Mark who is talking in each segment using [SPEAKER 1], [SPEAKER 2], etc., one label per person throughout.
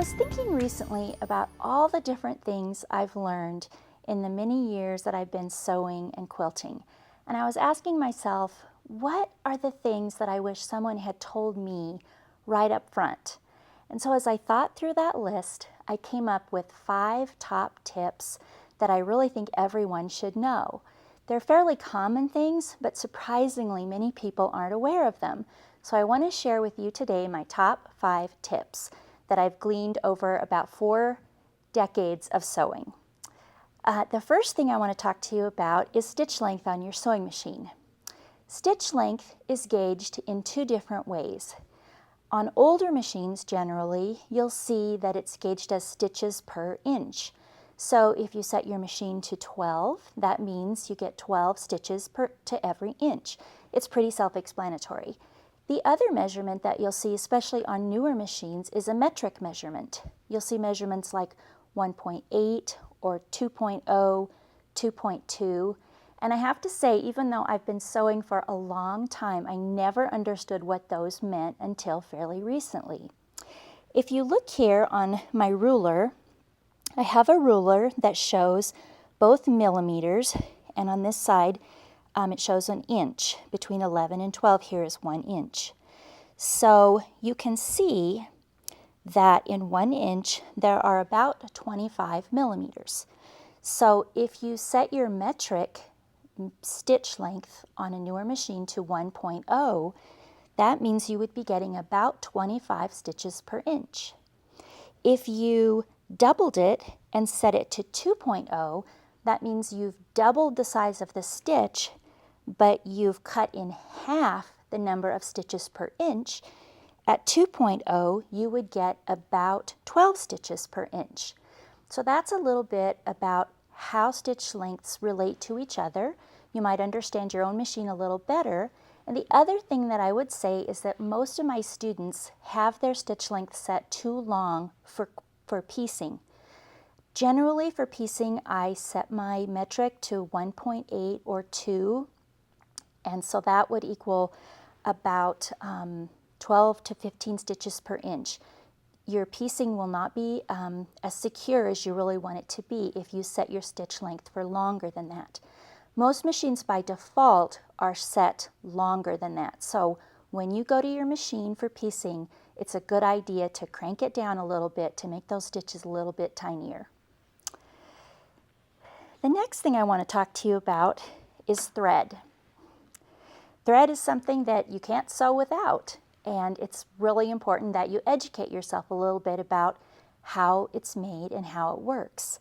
[SPEAKER 1] was thinking recently about all the different things I've learned in the many years that I've been sewing and quilting. And I was asking myself, what are the things that I wish someone had told me right up front? And so as I thought through that list, I came up with 5 top tips that I really think everyone should know. They're fairly common things, but surprisingly many people aren't aware of them. So I want to share with you today my top 5 tips that I've gleaned over about 4 decades of sewing. The first thing I want to talk to you about is stitch length on your sewing machine. Stitch length is gauged in 2 different ways. On older machines, generally, you'll see that it's gauged as stitches per inch. So if you set your machine to 12, that means you get 12 stitches to every inch. It's pretty self-explanatory. The other measurement that you'll see, especially on newer machines, is a metric measurement. You'll see measurements like 1.8 or 2.0, 2.2. And I have to say, even though I've been sewing for a long time, I never understood what those meant until fairly recently. If you look here on my ruler, I have a ruler that shows both millimeters, and on this side it shows an inch. Between 11 and 12 here is 1 inch. So you can see that in 1 inch there are about 25 millimeters. So if you set your metric stitch length on a newer machine to 1.0, that means you would be getting about 25 stitches per inch. If you doubled it and set it to 2.0, that means you've doubled the size of the stitch, but you've cut in half the number of stitches per inch. At 2.0, you would get about 12 stitches per inch. So that's a little bit about how stitch lengths relate to each other. You might understand your own machine a little better. And the other thing that I would say is that most of my students have their stitch length set too long for piecing. Generally for piecing, I set my metric to 1.8 or 2, and so that would equal about 12 to 15 stitches per inch. Your piecing will not be as secure as you really want it to be if you set your stitch length for longer than that. Most machines by default are set longer than that. So when you go to your machine for piecing, it's a good idea to crank it down a little bit to make those stitches a little bit tinier. The next thing I want to talk to you about is thread. Thread is something that you can't sew without, and it's really important that you educate yourself a little bit about how it's made and how it works.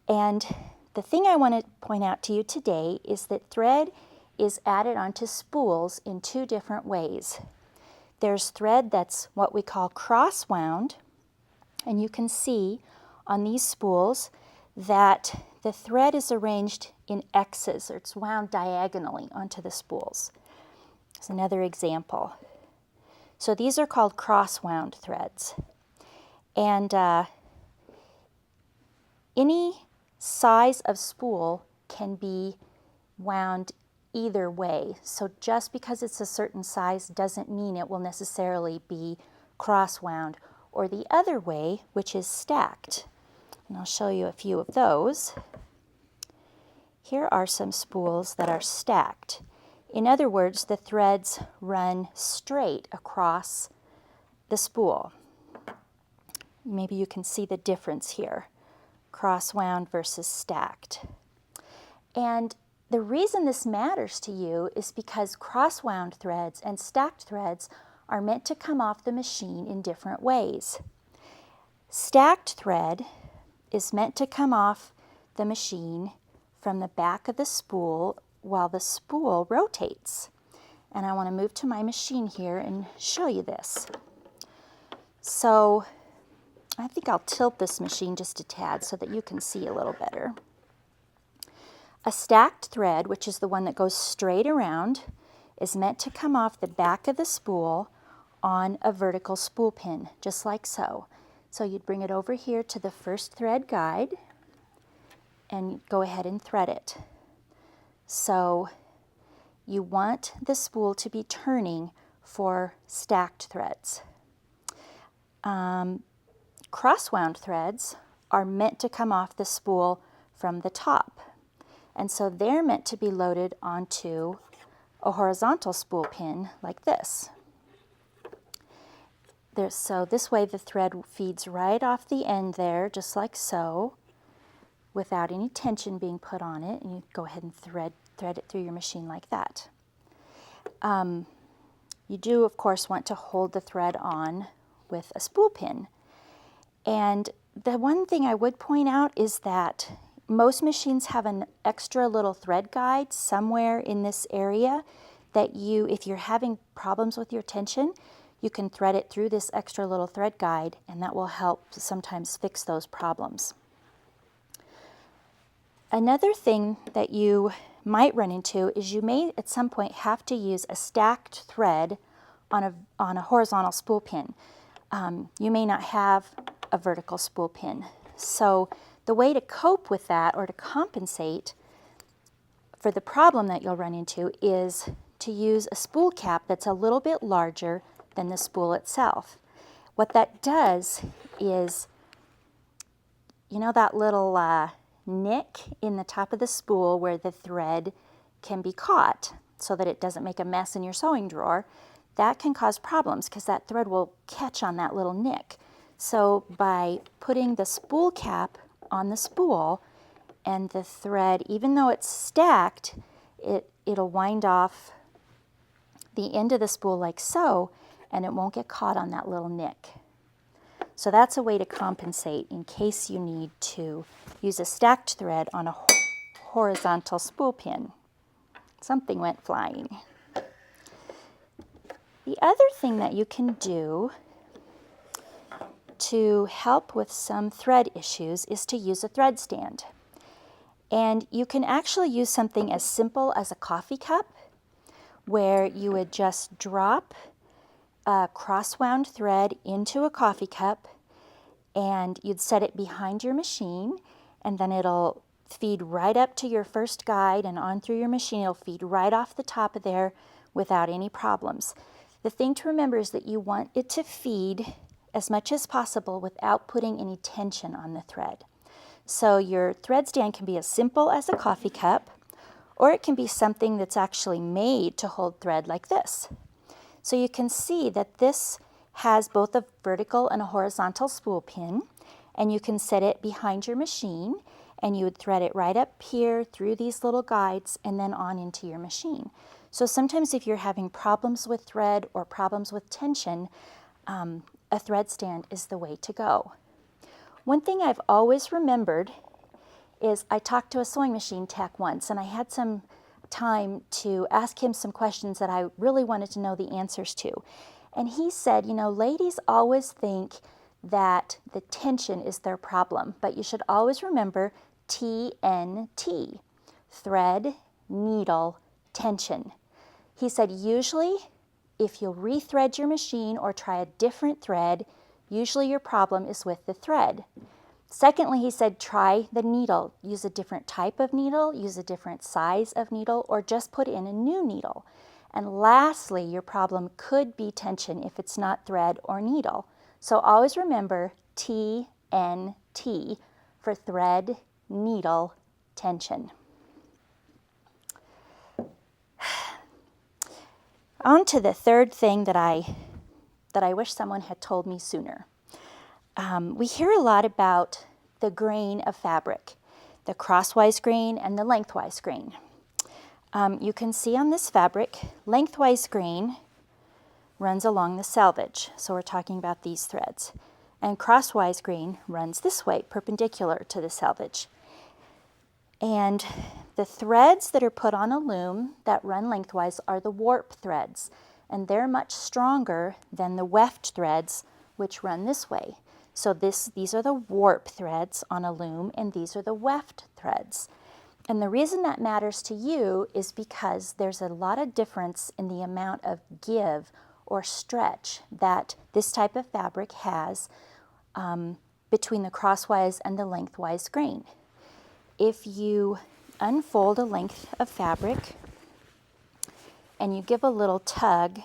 [SPEAKER 1] And the thing I want to point out to you today is that thread is added onto spools in 2 different ways. There's thread that's what we call crosswound, and you can see on these spools that the thread is arranged in X's, or it's wound diagonally onto the spools. Here's another example. So these are called crosswound threads. And any size of spool can be wound either way. So just because it's a certain size doesn't mean it will necessarily be crosswound, or the other way, which is stacked. And I'll show you a few of those. Here are some spools that are stacked. In other words, the threads run straight across the spool. Maybe you can see the difference here, crosswound versus stacked. And the reason this matters to you is because crosswound threads and stacked threads are meant to come off the machine in different ways. Stacked thread is meant to come off the machine from the back of the spool while the spool rotates. And I want to move to my machine here and show you this. So I think I'll tilt this machine just a tad so that you can see a little better. A stacked thread, which is the one that goes straight around, is meant to come off the back of the spool on a vertical spool pin, just like so. So you'd bring it over here to the first thread guide and go ahead and thread it. So you want the spool to be turning for stacked threads. crosswound threads are meant to come off the spool from the top. And so they're meant to be loaded onto a horizontal spool pin like this. So this way the thread feeds right off the end there, just like so, without any tension being put on it. And you go ahead and thread it through your machine like that. You do, of course, want to hold the thread on with a spool pin. And the one thing I would point out is that most machines have an extra little thread guide somewhere in this area that you, if you're having problems with your tension, you can thread it through this extra little thread guide, and that will help sometimes fix those problems. Another thing that you might run into is you may at some point have to use a stacked thread on a horizontal spool pin. You may not have a vertical spool pin. So the way to cope with that, or to compensate for the problem that you'll run into, is to use a spool cap that's a little bit larger than the spool itself. What that does is, you know that little nick in the top of the spool where the thread can be caught so that it doesn't make a mess in your sewing drawer? That can cause problems because that thread will catch on that little nick. So by putting the spool cap on the spool and the thread, even though it's stacked, it'll wind off the end of the spool like so, and it won't get caught on that little nick. So that's a way to compensate in case you need to use a stacked thread on a horizontal spool pin. Something went flying. The other thing that you can do to help with some thread issues is to use a thread stand. And you can actually use something as simple as a coffee cup, where you would just drop a crosswound thread into a coffee cup, and you'd set it behind your machine, and then it'll feed right up to your first guide and on through your machine. It'll feed right off the top of there without any problems. The thing to remember is that you want it to feed as much as possible without putting any tension on the thread. So your thread stand can be as simple as a coffee cup, or it can be something that's actually made to hold thread like this. So you can see that this has both a vertical and a horizontal spool pin, and you can set it behind your machine, and you would thread it right up here through these little guides and then on into your machine. So sometimes if you're having problems with thread or problems with tension, a thread stand is the way to go. One thing I've always remembered is I talked to a sewing machine tech once, and I had some time to ask him some questions that I really wanted to know the answers to. And he said, you know, ladies always think that the tension is their problem, but you should always remember TNT, thread, needle, tension. He said usually if you'll rethread your machine or try a different thread, usually your problem is with the thread. Secondly, he said try the needle. Use a different type of needle, use a different size of needle, or just put in a new needle. And lastly, your problem could be tension if it's not thread or needle. So always remember TNT for thread, needle, tension. On to the third thing that I wish someone had told me sooner. We hear a lot about the grain of fabric, the crosswise grain and the lengthwise grain. You can see on this fabric, lengthwise grain runs along the selvage, so we're talking about these threads. And crosswise grain runs this way, perpendicular to the selvage. And the threads that are put on a loom that run lengthwise are the warp threads, and they're much stronger than the weft threads, which run this way. So these are the warp threads on a loom, and these are the weft threads. And the reason that matters to you is because there's a lot of difference in the amount of give or stretch that this type of fabric has between the crosswise and the lengthwise grain. If you unfold a length of fabric and you give a little tug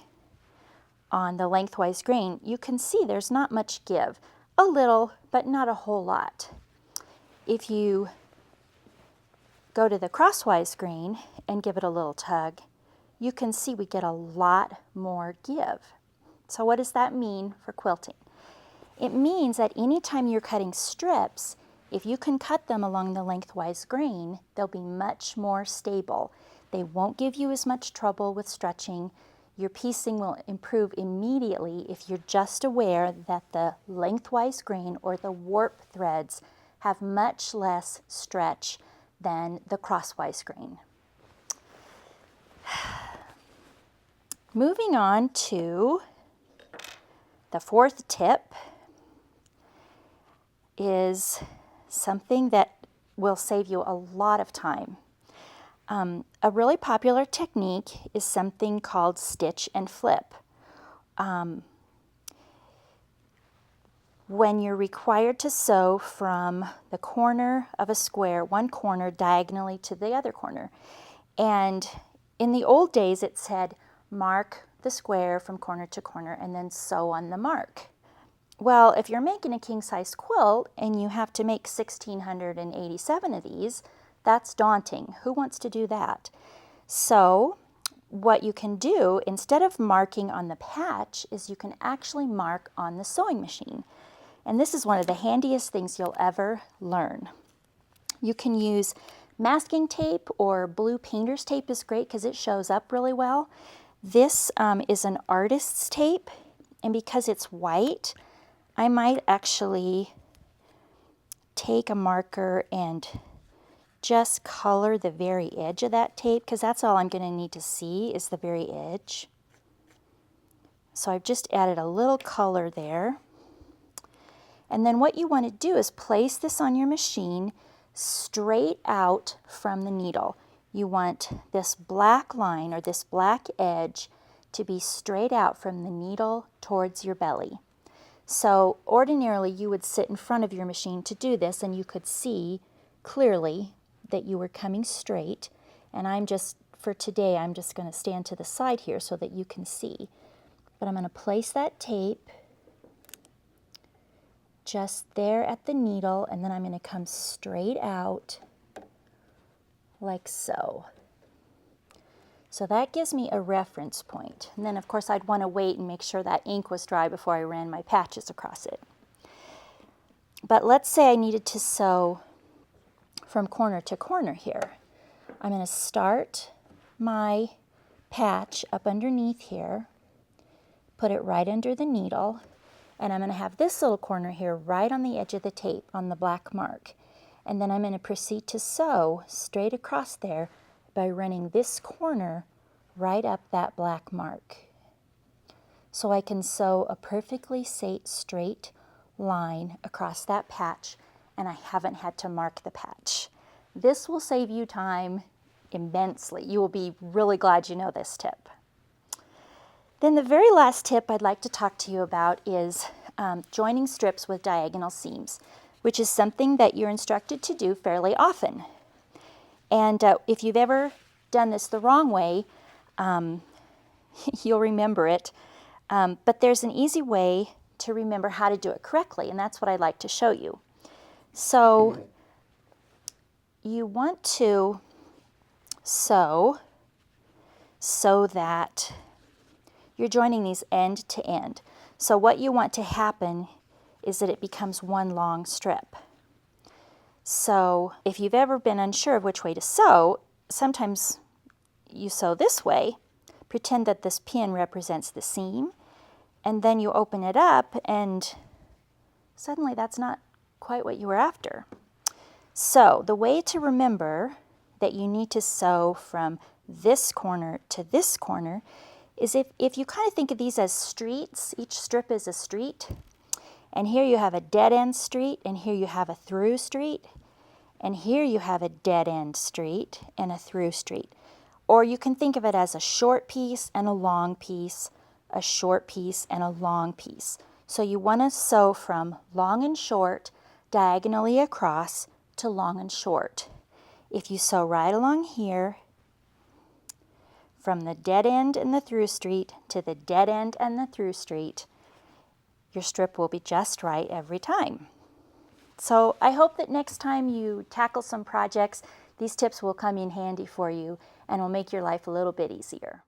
[SPEAKER 1] on the lengthwise grain, you can see there's not much give. a little, but not a whole lot. If you go to the crosswise grain and give it a little tug, you can see we get a lot more give. So what does that mean for quilting? It means that anytime you're cutting strips, if you can cut them along the lengthwise grain, they'll be much more stable. They won't give you as much trouble with stretching. Your piecing will improve immediately if you're just aware that the lengthwise grain or the warp threads have much less stretch than the crosswise grain. Moving on to the fourth tip is something that will save you a lot of time. A really popular technique is something called stitch and flip. When you're required to sew from the corner of a square, one corner diagonally to the other corner. And in the old days it said mark the square from corner to corner and then sew on the mark. Well, if you're making a king-size quilt and you have to make 1,687 of these, that's daunting. Who wants to do that? So what you can do, instead of marking on the patch, is you can actually mark on the sewing machine. And this is one of the handiest things you'll ever learn. You can use masking tape, or blue painter's tape is great because it shows up really well. This is an artist's tape, and because it's white, I might actually take a marker and just color the very edge of that tape, because that's all I'm going to need to see is the very edge. So I've just added a little color there. And then what you want to do is place this on your machine straight out from the needle. You want this black line or this black edge to be straight out from the needle towards your belly. So ordinarily you would sit in front of your machine to do this, and you could see clearly that you were coming straight. And for today, I'm just going to stand to the side here so that you can see. But I'm going to place that tape just there at the needle, and then I'm going to come straight out like so. So that gives me a reference point. And then of course I'd want to wait and make sure that ink was dry before I ran my patches across it. But let's say I needed to sew from corner to corner here. I'm going to start my patch up underneath here, put it right under the needle, and I'm going to have this little corner here right on the edge of the tape on the black mark. And then I'm going to proceed to sew straight across there by running this corner right up that black mark. So I can sew a perfectly straight line across that patch, and I haven't had to mark the patch. This will save you time immensely. You will be really glad you know this tip. Then the very last tip I'd like to talk to you about is joining strips with diagonal seams, which is something that you're instructed to do fairly often. And if you've ever done this the wrong way, you'll remember it. But there's an easy way to remember how to do it correctly, and that's what I'd like to show you. So you want to sew so that you're joining these end to end. So what you want to happen is that it becomes one long strip. So if you've ever been unsure of which way to sew, sometimes you sew this way, pretend that this pin represents the seam, and then you open it up and suddenly that's not quite what you were after. So the way to remember that you need to sew from this corner to this corner is if you kind of think of these as streets, each strip is a street, and here you have a dead end street, and here you have a through street, and here you have a dead end street and a through street. Or you can think of it as a short piece and a long piece, a short piece and a long piece. So you want to sew from long and short diagonally across to long and short. If you sew right along here, from the dead end and the through street to the dead end and the through street, your strip will be just right every time. So I hope that next time you tackle some projects, these tips will come in handy for you and will make your life a little bit easier.